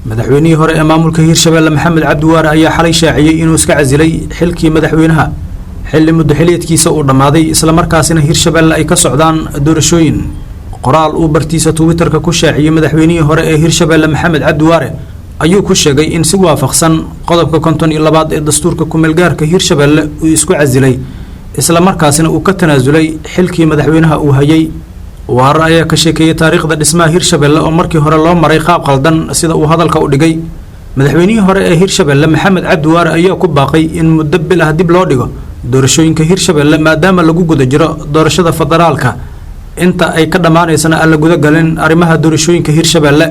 madaxweynihii hore ee maamulka Hirshabelle Maxamed Cabdi Waare ayaa xalay shaaciyay inuu iska casilay xilkii madaxweynaha xilli muddo xiliyeedkiisa uu dhamaaday isla markaasina Hirshabelle ay ka socdaan doorashooyin qoraal uu bartiisa Twitterka ku shaaciyay madaxweynihii hore ee Hirshabelle Maxamed Cabdi Waare ayuu ku sheegay in si waafaqsan qodobka 52 ee dastuurka ku meelgaarka Hirshabelle uu isku casilay isla markaasina uu ka tanaasulay xilkii madaxweynaha uu hayay Waare ayaa ka sheekayay taariikhda dhismaha Hirshabelle oo markii hore loo maray qaab qaldan sida uu hadalka u dhigay madaxweynihii hore ee Hirshabelle Maxamed Cabdi Waare ayaa ku baaqay in muddo bil ah dib loo dhigo doorashooyinka Hirshabelle maadaama lagu guda jiro doorashada federaalka inta ay ka dhamaanaysana aan la guda galin arrimaha doorashooyinka Hirshabelle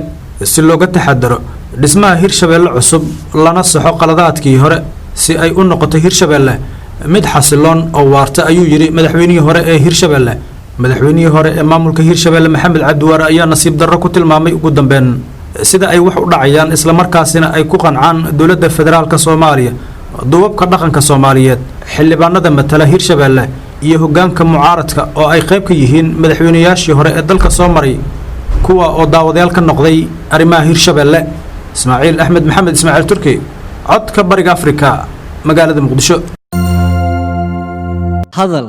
si looga taxadaro dhismaha Hirshabelle cusub lana saxo qaladaadkii hore si ay u noqoto Hirshabelle mid xasiloon oo waarta ayuu yiri madaxweynihii hore ee Hirshabelle madaxweynihii hore ee maamulka Hirshabelle Maxamed Cabdi Waare ayaa nasiib darro ku tilmaamay ugu dambeyn sida ay wax u dhacayaan isla markaasina ay ku qancaan dawladda federaalka Soomaaliya duubabka dhaqanka Soomaaliyeed xildhibaanada matala Hirshabelle iyo hoggaanka mucaaradka oo ay qayb ka yihiin madaxweynayaashii hore ee dalka soo maray kuwa oo daawadayaal ka noqday arrimaha Hirshabelle Ismaaciil Axmed Maxamed Ismaaciil Turki codka bariga Afrika magaalada Muqdisho hadal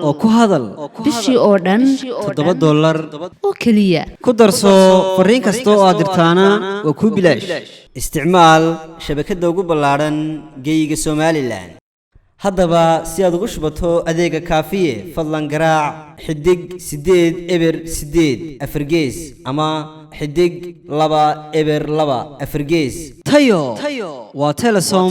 oo ku hadal bishii oo dhan $7 oo kaliya ku darso fariin kasta oo aad dirtaana waa ku bilaash isticmaal shabakadda ugu ballaaran geyga Soomaaliland haddaba si aad ugu shubato adeega kaafiye fadlan garaac xidig 8 eber 8 afargees ama xidig 2 eber 2 afargees tayo waa Telesom